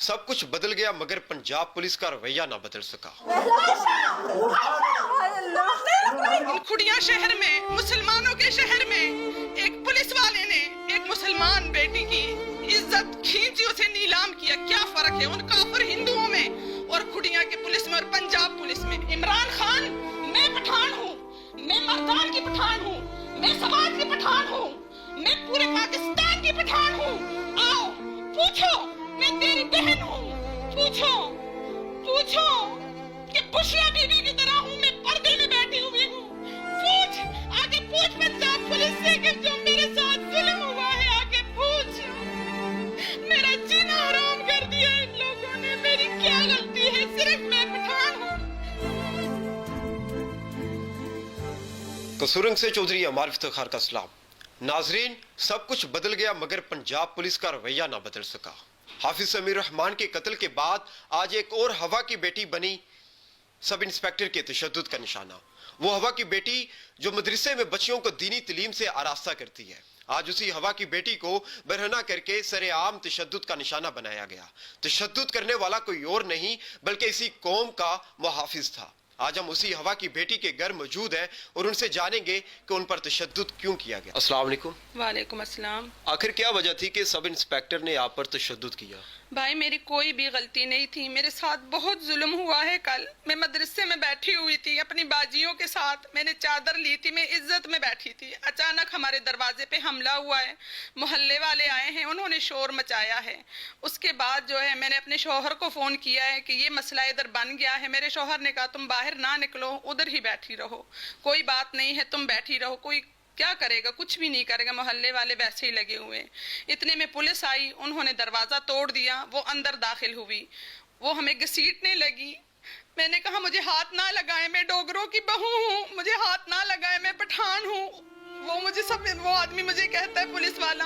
सब कुछ बदल गया मगर पंजाब पुलिस का रवैया ना बदल सका। खुड़िया शहर में, मुसलमानों के शहर में एक पुलिस वाले ने एक मुसलमान बेटी की इज्जत खींची, उसे नीलाम किया। क्या फर्क है उन काफिर हिंदुओं में और खुड़िया के पुलिस में और पंजाब पुलिस में? इमरान खान, मैं पठान हूँ, मैं मर्दान की पठान हूँ, मैं समाज की पठान हूँ, मैं पूरे पाकिस्तान की पठान हूँ। आओ पूछो, मैं तेरी बहन हूँ, पूछो पूछो कि बुशिया बीबी की तरह हूँ, मैं पर्दे में बैठी हुई हूँ। पूछ, आगे पूछ पंजाब पुलिस से कि जो मेरे साथ जुल्म हुआ है, आगे पूछ। मेरा जीना हराम कर दिया इन लोगों ने, मेरी क्या गलती है? सिर्फ मैं पठान हूँ। कसूरंग से चौधरी अमार इफ्तिखार का सलाम। नाजरीन, सब कुछ बदल गया मगर पंजाब पुलिस का रवैया ना बदल सका। हाफिज समीर रहमान के कत्ल के बाद आज एक और हवा की बेटी बनी सब इंस्पेक्टर के तशद्दुद का निशाना। वो हवा की बेटी जो मदरसे में बच्चियों को दीनी तालीम से आरास्ता करती है, आज उसी हवा की बेटी को बरहना करके सरेआम तशद्दुद का निशाना बनाया गया। तशद्दुद करने वाला कोई और नहीं बल्कि इसी कौम का मुहाफिज था। आज हम उसी हवा की बेटी के घर मौजूद हैं और उनसे जानेंगे कि उन पर तशद्दुद क्यों किया गया। अस्सलाम वालेकुम। वालेकुम अस्सलाम। आखिर क्या वजह थी कि सब इंस्पेक्टर ने आप पर तशद्दुद किया? भाई मेरी कोई भी गलती नहीं थी, मेरे साथ बहुत जुल्म हुआ है। कल मैं मदरसे में बैठी हुई थी अपनी बाजियों के साथ, मैंने चादर ली थी, मैं इज्जत में बैठी थी। अचानक हमारे दरवाजे पे हमला हुआ है, मोहल्ले वाले आए हैं, उन्होंने शोर मचाया है। उसके बाद जो है मैंने अपने शौहर को फ़ोन किया है कि ये मसला इधर बन गया है। मेरे शौहर ने कहा तुम बाहर ना निकलो, उधर ही बैठी रहो, कोई बात नहीं है, तुम बैठी रहो, कोई क्या करेगा, कुछ भी नहीं करेगा, मोहल्ले वाले वैसे ही लगे हुए। इतने में पुलिस आई, उन्होंने दरवाज़ा तोड़ दिया, वो अंदर दाखिल हुई, वो हमें घसीटने लगी। मैंने कहा मुझे हाथ ना लगाए, मैं डोगरों की बहू हूँ, मुझे हाथ ना लगाए, मैं पठान हूँ। वो आदमी मुझे कहता है पुलिस वाला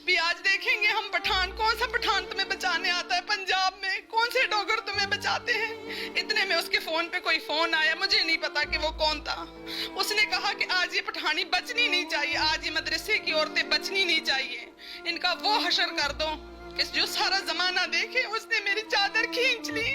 भी आज देखेंगे हम पठान, कौन सा पठान तुम्हें बचाने आता है पंजाब में, कौन से डोगर तुम्हें बचाते हैं। इतने में उसके फोन पे कोई फोन आया, मुझे नहीं पता कि वो कौन था। उसने कहा कि आज ये पठानी बचनी नहीं चाहिए, आज ये मदरसे की औरतें बचनी नहीं चाहिए, इनका वो हशर कर दो कि जो सारा जमाना देखे। उसने मेरी चादर खींच ली।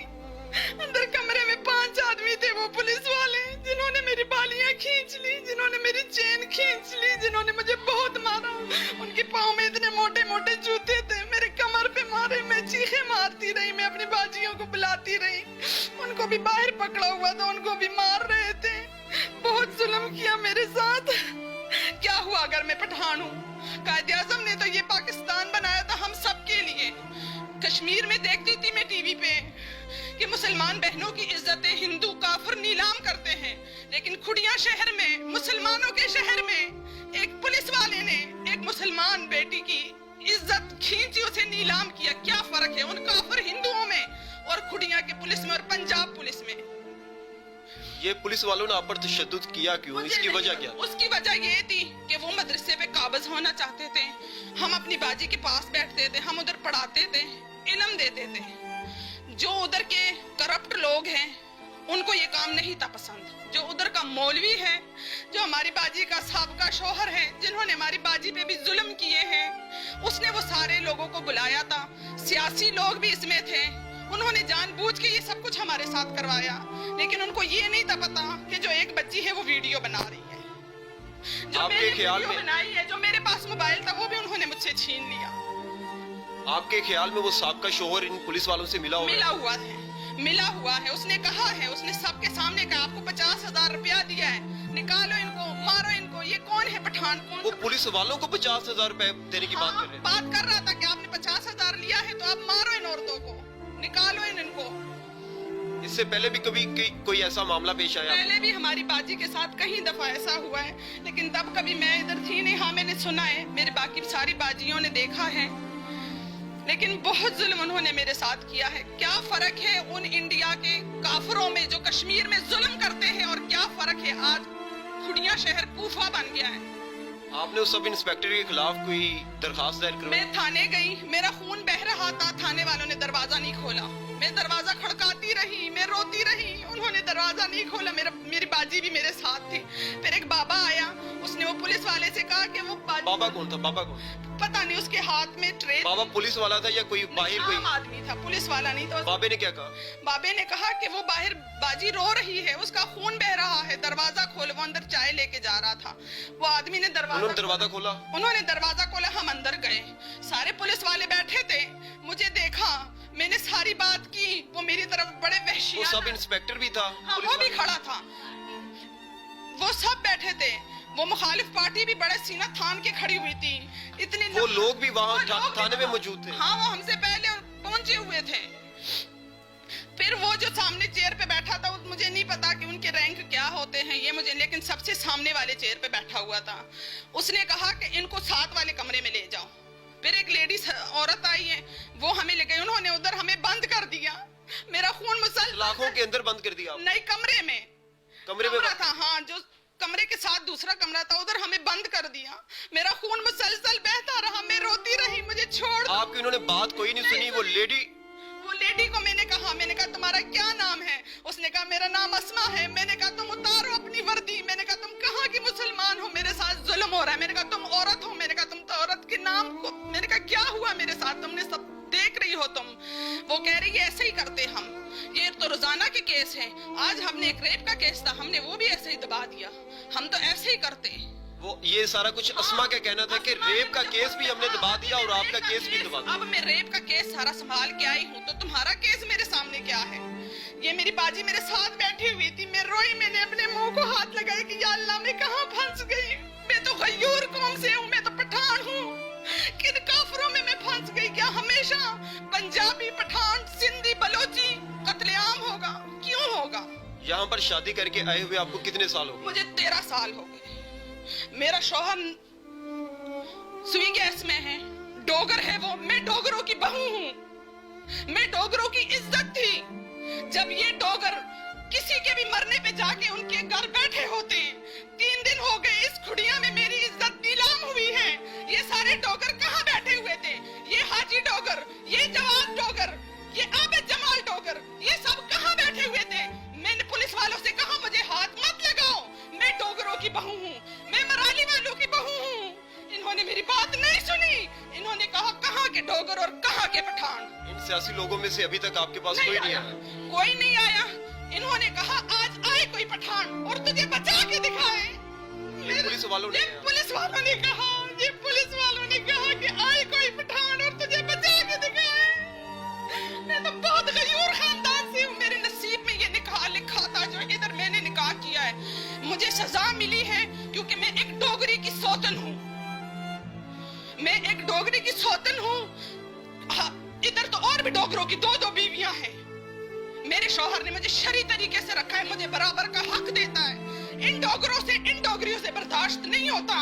अंदर कमरे में 5 आदमी थे, वो पुलिस वाले, जिन्होंने मेरी बालियां खींच ली, जिन्होंने मेरी चेन खींच ली, जिन्होंने मुझे बहुत मारा। उनके पाँव में इतने मोटे मोटे जूते थे, मेरे कमर पे मारे, मैं चीखें मारती रही, मैं अपनी बाजियों को बुलाती रही। उनको भी बाहर पकड़ा हुआ था, उनको भी मार रहे थे, बहुत जुल्म किया मेरे साथ। क्या हुआ अगर मैं पठान हूँ? कायदे आज़म ने तो ये पाकिस्तान बनाया था हम सब के लिए। कश्मीर में देखती थी मैं टीवी पे कि मुसलमान बहनों की इज्जतें हिंदू काफिर नीलाम करते हैं, लेकिन खुड़िया शहर में, मुसलमानों के शहर में एक पुलिस वाले ने एक मुसलमान बेटी की इज्जत खींची, उसे नीलाम किया। क्या फर्क है उन काफिर हिंदुओं में और खुड़िया के पुलिस में और पंजाब पुलिस में? ये पुलिस वालों ने आप पर तशद्दुद किया क्यों? इसकी वजह क्या? उसकी वजह ये थी कि वो मदरसे पे काबिज होना चाहते थे, हम अपनी बाजी के पास बैठते थे, हम उधर पढ़ाते थे, इल्म देते थे। जो उधर के करप्ट लोग हैं उनको ये काम नहीं था पसंद। जो उधर का मौलवी है, जो हमारी बाजी का साबका शौहर है, जिन्होंने हमारी बाजी पे भी जुल्म किए हैं, उसने वो सारे लोगों को बुलाया था। सियासी लोग भी इसमें थे, उन्होंने जानबूझ के ये सब कुछ हमारे साथ करवाया, लेकिन उनको ये नहीं था पता कि जो एक बच्ची है वो वीडियो बना रही है, जो मैंने वीडियो बनाई है, जो मेरे पास मोबाइल था वो भी उन्होंने मुझसे छीन लिया। आपके ख्याल में वो साबका शौहर इन पुलिस वालों से मिला हुआ है? उसने कहा है, उसने सबके सामने कहा आपको 50,000 रुपया दिया है, निकालो इनको, मारो इनको। ये कौन है पठान? कौन? वो पुलिस वालों को 50,000 रुपए देने की बात कर रहे हैं। बात कर रहा था कि आपने 50,000 लिया है तो आप मारो इन औरतों को, निकालो इनको। इससे पहले भी कभी कोई ऐसा मामला पेश आया? पहले भी हमारी बाजी के साथ कहीं दफा ऐसा हुआ है, लेकिन तब कभी मैं इधर थी नहीं। हाँ मैंने सुना है, मेरे बाकी सारी बाजियों ने देखा है, लेकिन बहुत जुल्म उन्होंने मेरे साथ किया है। क्या फर्क है उन इंडिया के काफिरों में जो कश्मीर में जुल्म करते हैं, और क्या फर्क है आज खुड़िया शहर कूफा बन गया है। आपने उस सब इंस्पेक्टर के खिलाफ कोई दरखास्त दायर करवाई? मैं थाने गई, मेरा खून बह रहा था, थाने वालों ने दरवाजा नहीं खोला। मैं दरवाजा खड़काती रही, मैं रोती रही, उन्होंने दरवाजा नहीं खोला। मेरी बाजी भी मेरे साथ थी। फिर एक बाबा आया, उसने वो पुलिस वाले से कहा कि वो बाबा कौन था? बाबा कौन? पता नहीं उसके हाथ में ट्रे। बाबा पुलिस वाला था या कोई बाहर कोई आम आदमी था, पुलिस वाला नहीं था। बाबे ने क्या कहा? बाबे ने कहा कि वो बाहर बाजी रो रही है, उसका खून बह रहा है, दरवाजा खोलो। वो अंदर चाय लेके जा रहा था, वो आदमी ने दरवाजा खोला। उन्होंने दरवाजा खोला, हम अंदर गए, सारे पुलिस वाले बैठे थे, मुझे देखा, मैंने सारी बात की, वो मेरी तरफ बड़े वहशियाना। वो सब इंस्पेक्टर भी था? हाँ, वो भी खड़ा था, वो सब बैठे थे, वो मुखालिफ पार्टी भी बड़े सीना थान के खड़ी हुई थी। इतने वो लोग भी वहाँ थाने में मौजूद थे? हाँ, वो हमसे पहले पहुंचे हुए थे। फिर वो जो सामने चेयर पे बैठा था, मुझे नहीं पता कि उनके रैंक क्या होते हैं ये मुझे, लेकिन सबसे सामने वाले चेयर पे बैठा हुआ था। उसने कहा कि इनको साथ वाले कमरे में ले जाओ। फिर एक लेडीज औरत आई है, वो हमें ले गई, उन्होंने उधर हमें बंद कर दिया। मेरा खून मुसलसल लाखों के अंदर बंद कर दिया? नहीं, कमरे में कमरा था, हाँ, जो कमरे के साथ दूसरा कमरा था, उधर हमें बंद कर दिया। मेरा खून मुसलसल बहता रहा, मैं रोती रही, मुझे छोड़। आपकी उन्होंने बात कोई नहीं सुनी? वो लेडी को मैंने कहा तुम्हारा क्या नाम है? उसने कहा मेरा नाम अस्मा है। मैंने कहा तुम उतारो अपनी वर्दी। मैंने कहा तुम कहाँ की मुसलमान हो, मेरे साथ जुल्म हो रहा है। मैंने कहा तुम औरत हो। मैंने कहा तुम तो औरत के नाम को, मैंने कहा क्या हुआ मेरे साथ, तुमने सब देख रही हो तुम। वो कह रही है ऐसे ही करते हम, ये तो रोजाना के केस है, आज हमने एक रेप का केस था, हमने वो भी ऐसे ही दबा दिया, हम तो ऐसे ही करते हैं। वो ये सारा कुछ अस्मा का कहना था कि रेप का केस भी हमने दबा दिया और आपका केस भी दबा दिया। अब मैं रेप का केस सारा संभाल के आई हूँ, तो तुम्हारा केस मेरे सामने क्या है? ये मेरी बाजी मेरे साथ बैठी हुई थी, मैं रोई, मैंने अपने मुंह को हाथ लगाया कि या अल्लाह मैं कहाँ फंस गई, मैं तो गयूर कौम से हूँ, मैं तो पठान हूँ, किन काफरों में मैं फंस गई? क्या हमेशा पंजाबी, पठान, सिंधी, बलोची कत्लेआम होगा? क्यों होगा? यहाँ पर शादी करके आए हुए आपको कितने साल हो गए? मुझे 13 साल हो गए। मेरा शौहर सुई गैस में है, डोगर है वो, मैं डोगरों की बहू हूँ, मैं डोगरों की इज्जत थी। जब ये डोगर किसी के भी मरने पे जाके उनके घर बैठे होते, 3 दिन हो गए इस खुड़िया में मेरी इज्जत नीलाम हुई है। ये सारे डोगर कहाँ बैठे हुए थे? ये हाजी डोगर, ये जवाब डोगर, ये आबिद जमाल डोगर, ये सब कहाँ बैठे हुए थे? मैंने पुलिस वालों से कहा मुझे हाथ मत लगाओ, मैं डोगरों की बहू हूँ, मैं मराली वालों की बहू हूँ। इन्होंने मेरी बात नहीं सुनी, इन्होंने कहा कहाँ के डोगर और कहाँ के पठान। इन सियासी लोगों में से अभी तक आपके पास कोई नहीं आया? कोई नहीं आया। इन्होंने कहा आज आए कोई पठान और तुझे बचा के दिखाए। पुलिस वालों ने कहा, ये पुलिस वालों ने कहा कि आए कोई पठान और तुझे बचा के दिखाए। मैं तो बहुत गयूर खानदान से हूँ, मेरे नसीब में ये निकाह लिखा था जो इधर मैंने निकाह किया है। मुझे सजा मिली है क्योंकि मैं एक डोगरी की सौतन हूँ, मैं एक डोगरी की सौतन हूँ। हाँ, इधर तो और भी डोगरों की 2-2 बीवियां हैं। मेरे शौहर ने मुझे शरी तरीके से रखा है, मुझे बराबर का हक देता है। इन डोगरों से, इन डोगरियों से बर्दाश्त नहीं होता।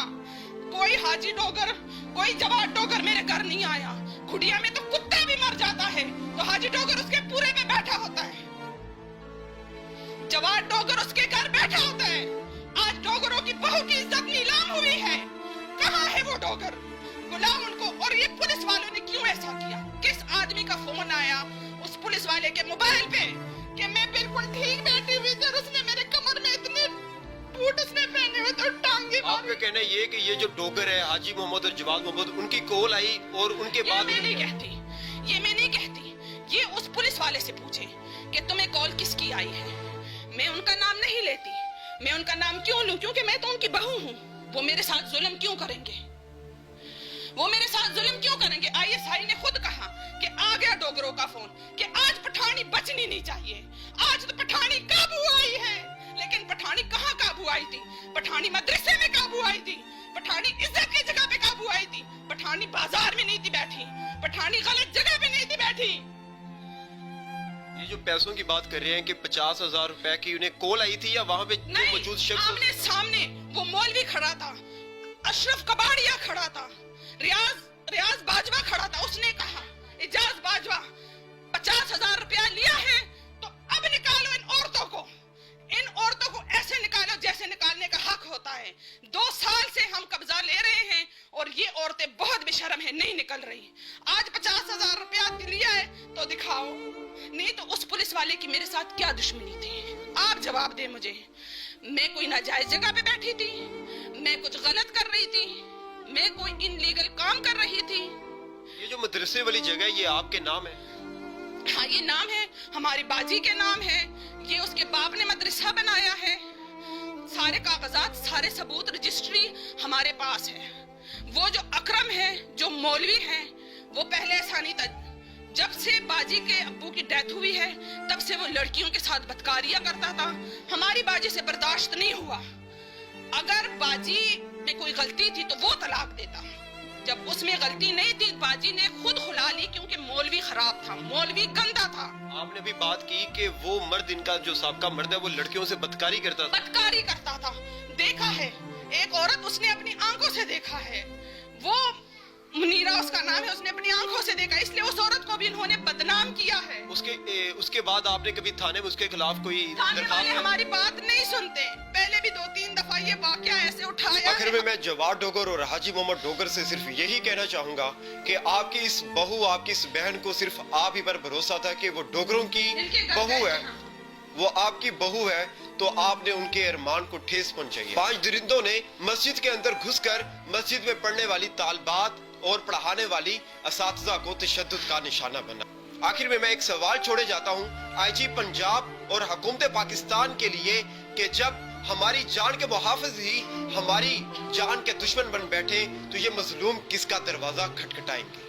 कोई हाजी डोगर, कोई जवाब डोगर मेरे घर नहीं आया। खुड़िया में तो कुत्ता भी मर जाता है तो हाजी डोगर उसके पूरे में बैठा होता है, जवाब डोगर उसके घर बैठा होता है। आज डोगरों की बहू की इज्जत नीलाम हुई है, कहाँ है वो डोगर? बुलाओ उनको। और ये पुलिस वालों ने क्यों ऐसा किया? किस आदमी का फोन आया उस पुलिस वाले के मोबाइल पे कि मैं बिल्कुल ठीक बैठी हुई थी, उसने मेरे कमर में इतने बूट उसने पहने हुए तो टांगे मारी। आपका कहना ये कि ये जो डोगर है हाजी मोहम्मद और जवाद मोहम्मद, उनकी कॉल आई और उनके बाद मैं नहीं कहती, ये उस पुलिस वाले से पूछे कि तुम्हें कॉल किसकी आई है। मैं उनका नाम नहीं लेती। मैं उनका नाम क्यों लूं? क्योंकि मैं तो उनकी बहू हूँ। वो मेरे साथ जुल्म क्यों करेंगे? ISI ने खुद कहा कि आ गया डोगरों का फोन कि आज पठानी बचनी नहीं चाहिए। आज तो पठानी काबू आई है, लेकिन पठानी कहाँ काबू आई थी? पठानी मदरसे में काबू आई थी, पठानी इज्जत की जगह पे काबू आई थी, पठानी बाजार में नहीं थी बैठी, पठानी गलत जगह पे नहीं थी बैठी। ये जो पैसों की बात कर रहे हैं कि 50,000 रुपए की उन्हें कॉल आई थी या वहाँ पे जो मौजूद शख्स? आमने सामने वो मौलवी खड़ा था, अशरफ कबाड़िया खड़ा था, रियाज बाजवा खड़ा था। उसने कहा इजाज बाजवा 50,000 रुपया लिया है तो अब निकालो इन औरतों को ऐसे निकालो जैसे निकालने का हक होता है। 2 साल से हम कब्जा ले रहे हैं और ये औरतें बहुत बेशर्म है, नहीं निकल रही। आज 50,000 रुपया लिया है तो दिखाओ, नहीं तो उस पुलिस वाले की मेरे साथ क्या दुश्मनी थी? आप जवाब दे मुझे। मैं कोई नाजायज जगह पे बैठी थी? मैं कुछ गलत कर रही थी? मैं कोई इनलीगल काम कर रही थी। ये जो मदरसे वाली जगह ये आपके नाम है? हाँ, ये नाम है हमारी बाजी के नाम है। ये उसके बाप ने मदरसा बनाया है। सारे कागजात, सारे सबूत, रजिस्ट्री हमारे पास है। वो जो अकरम है, जो मौलवी है, वो पहले ऐसा नहीं था। जब से बाजी के अब्बू की डेथ हुई है तब से वो लड़कियों के साथ बदकारियां करता था। हमारी बाजी से बर्दाश्त नहीं हुआ। अगर बाजी में कोई गलती थी तो वो तलाक देता। जब उसमें गलती नहीं थी, बाजी ने खुद खुला ली क्योंकि मौलवी खराब था, मौलवी गंदा था। आपने भी बात की कि वो मर्द, इनका जो साबका मर्द है, वो लड़कियों से बदकारी करता था। बदकारी करता था, देखा है। एक औरत उसने अपनी आंखों से देखा है। वो मुनीरा उसका नाम है, उसने अपनी आंखों से देखा, इसलिए उस औरत को भी इन्होंने बदनाम किया है। उसके बाद आपने कभी थाने में उसके खिलाफ कोई थाने वाले हमारी बात नहीं सुनते। पहले भी 2-3 दफा ये वाकया ऐसे उठाया। आखिर में मैं जवाद डोगर और हाजी मोहम्मद डोगर से सिर्फ यही कहना चाहूंगा कि आपकी इस बहू, आपकी इस बहन को सिर्फ आप ही पर भरोसा था कि वो डोगरों की बहू है, वो आपकी बहू है, तो आपने उनके अरमान को ठेस पहुंचाई। 5 दरिंदों ने मस्जिद के अंदर घुसकर मस्जिद में पढ़ने वाली तालिबात और पढ़ाने वाली असातिज़ा को तशद्दुद का निशाना बना। आखिर में मैं एक सवाल छोड़े जाता हूँ आईजी पंजाब और हुकूमत पाकिस्तान के लिए कि जब हमारी जान के मुहाफिज ही हमारी जान के दुश्मन बन बैठे तो ये मजलूम किसका दरवाजा खटखटाएंगे?